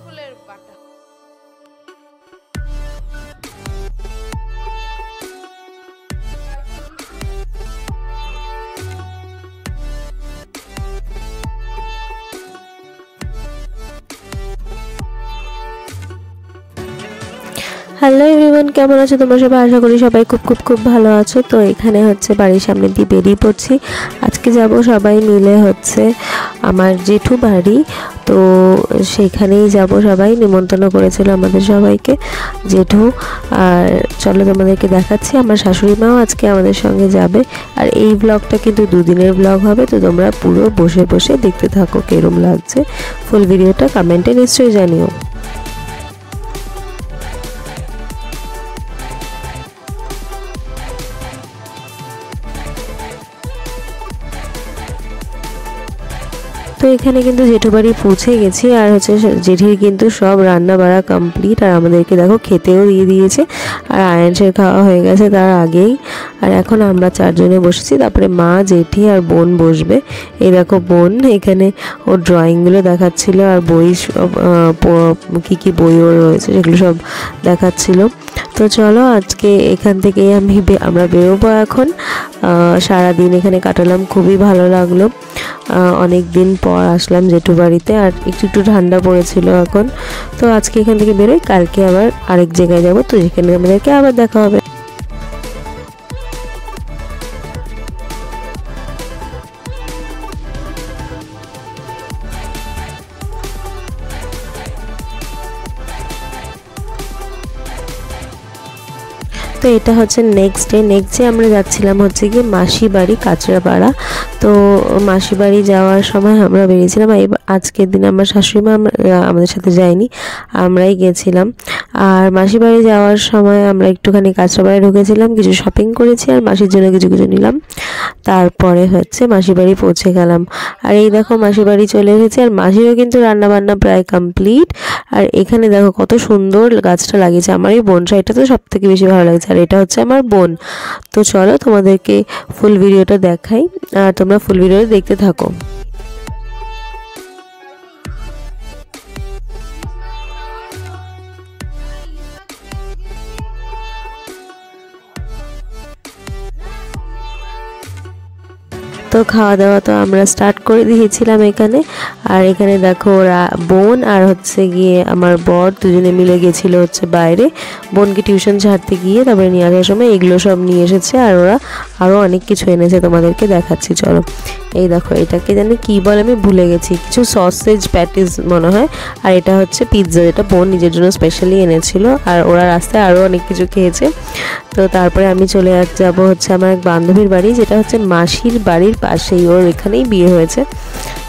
ফুলের পাতা। Hello everyone, কেমন আছো তোমরা সবাই? আশা করি সবাই খুব ভালো আছো। তো এখানে হচ্ছে বাড়ির সামনে দিয়ে বেরিয়ে পড়ছি। আজকে যাব সবাই মিলে হচ্ছে আমার জেঠু বাড়ি, তো সেখানেই যাব। সবাই নিমন্ত্রণ করেছিল আমাদের সবাইকে জেঠু। আর চলো তোমাদেরকে দেখাচ্ছি, আমার শাশুড়ি মাও আজকে আমাদের সঙ্গে যাবে। আর এই ব্লগটা কিন্তু দুদিনের ব্লগ হবে, তো তোমরা পুরো বসে বসে দেখতে থাকো কেরম লাগছে। ফুল ভিডিওটা কমেন্টে নিশ্চয়ই জানিও। তো এখানে কিন্তু জেঠু বাড়ি পৌঁছে গেছি, আর হচ্ছে জেঠির কিন্তু সব রান্না বাড়া কমপ্লিট। আর আমাদেরকে দেখো খেতেও দিয়ে দিয়েছে, আর আয়ানসের খাওয়া হয়ে গেছে তার আগেই। আর এখন আমরা চারজনে বসেছি, তারপরে মা, জেঠি আর বোন বসবে। এই দেখো বোন এখানে ওর ড্রয়িংগুলো দেখাচ্ছিল, আর বই সব কী বই ওর রয়েছে সেগুলো সব দেখাচ্ছিল। তো চলো আজকে এখান থেকেই আমরা বেরোবো এখন। সারাদিন এখানে কাটালাম, খুবই ভালো লাগলো। অনেক দিন পর আসলাম জেঠু বাড়িতে, আর একটু ঠান্ডা পড়েছিল এখন। তো আজকে এখান থেকে বেরোই, কালকে আবার আরেক জায়গায় যাব, তো যেখানে আমাদেরকে আবার দেখা হবে। তো এটা হচ্ছে নেক্সট ডে আমরা যাচ্ছিলাম হচ্ছে গিয়ে মাসি বাড়ি কাঁচরাপাড়া। তো মাসি বাড়ি যাওয়ার সময় আমরা বেরিয়েছিলাম। আজকের দিন আমার শাশুড়ি মা আমাদের সাথে যায়নি, আমরাই গেছিলাম। আর মাসি বাড়ি যাওয়ার সময় আমরা একটুখানি কাঁচরাপাড়ায় ঢুকেছিলাম, কিছু শপিং করেছি, আর মাসির জন্য কিছু নিলাম। তারপরে হচ্ছে মাসি বাড়ি পৌঁছে গেলাম। আর এই দেখো মাসি বাড়ি চলে এসেছি, আর মাসিরও কিন্তু রান্নাবান্না প্রায় কমপ্লিট। আর এখানে দেখো কত সুন্দর গাছটা লাগিয়েছে। আমার এই বনসাইটা তো সব থেকে বেশি ভালো লাগছে, আর এটা হচ্ছে আমার বোন। তো চলো তোমাদেরকে ফুল ভিডিওটা দেখাই, আর তোমরা ফুল ভিডিওটা দেখতে থাকো। তো খাওয়া দাওয়া তো আমরা স্টার্ট করে দিয়েছিলাম এখানে। আর এখানে দেখো ওরা বোন আর হচ্ছে গিয়ে আমার বর দুজনে মিলে গেছিলো হচ্ছে বাইরে বোনকে টিউশন ছাড়তে গিয়ে, তারপরে নিয়ে আসার সময় এগুলো সব নিয়ে এসেছে। আর ওরা আরও অনেক কিছু এনেছে, তোমাদেরকে দেখাচ্ছি চলো। এই দেখো এটাকে জানি কী বলে, আমি ভুলে গেছি, কিছু সসেজ প্যাটিস মনে হয়। আর এটা হচ্ছে পিৎজা, যেটা বোন নিজের জন্য স্পেশালি এনেছিল। আর ওরা রাস্তায় আরও অনেক কিছু খেয়েছে। তো তারপরে আমি চলে যাব হচ্ছে আমার এক বান্ধবীর বাড়ি, যেটা হচ্ছে মাসির বাড়ির পাশেই, ওর এখানেই বিয়ে হয়েছে।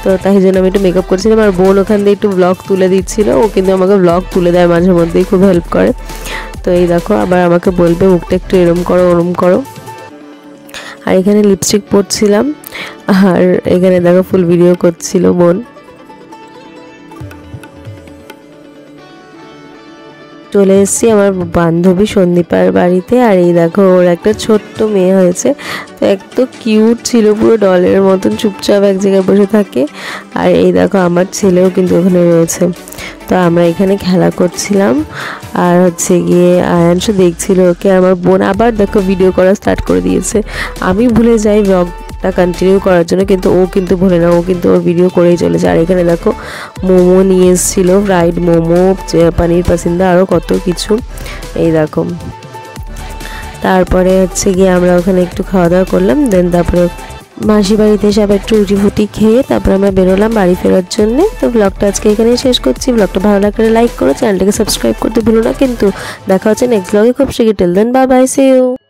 তো তাই জন্য আমি একটু মেকআপ করছিলাম, আর বোন ওখান দিয়ে একটু ব্লগ তুলে দিচ্ছিল। ও কিন্তু আমাকে ব্লগ তুলে দেয় মাঝে মধ্যেই, খুব হেল্প করে। তো এই দেখো আবার আমাকে বলবে মুখটা একটু এরম করো ওরম করো। আর এখানে লিপস্টিক পরছিলাম, আর এখানে দেখো ফুল ভিডিও করছিল বোন। চলে এসেছি আমার বান্ধবী সন্দীপার বাড়িতে। আর এই দেখো ওর একটা ছোট্ট মেয়ে হয়েছে, তো এত কিউট ছিল, পুরো ডলের মতন চুপচাপ এক জায়গায় বসে থাকে। আর এই দেখো আমার ছেলেও কিন্তু ওখানে রয়েছে। তো আমরা এখানে খেলা করছিলাম, আর হচ্ছে গিয়ে আয়াংশু দেখছিল ওকে। আমার বোন আবার দেখো ভিডিও করা স্টার্ট করে দিয়েছে। আমি ভুলে যাই ব্লগটা কন্টিনিউ করার জন্য, কিন্তু ও কিন্তু ভুলে না, ও কিন্তু ওর ভিডিও করেই চলেছে। আর এখানে দেখো মোমো নিয়ে এসেছিলো, ফ্রাইড মোমো, পানির পাসিন্দা, আরও কত কিছু। এই দেখো তারপরে হচ্ছে গিয়ে আমরা ওখানে একটু খাওয়া দাওয়া করলাম। দেন তারপরে মাসি বাড়িতে এসে আবার একটু রুটি ফুটি খেয়ে তারপরে আমরা বেরোলাম বাড়ি ফেরার জন্য। তো ব্লগটা আজকে এখানেই শেষ করছি। ব্লগটা ভালো লাগলে লাইক করো, চ্যানেলটাকে সাবস্ক্রাইব করতে ভুলো না কিন্তু। দেখা হচ্ছে নেক্সট ব্লগে খুব শীঘ্রই। Till then bye bye, see you.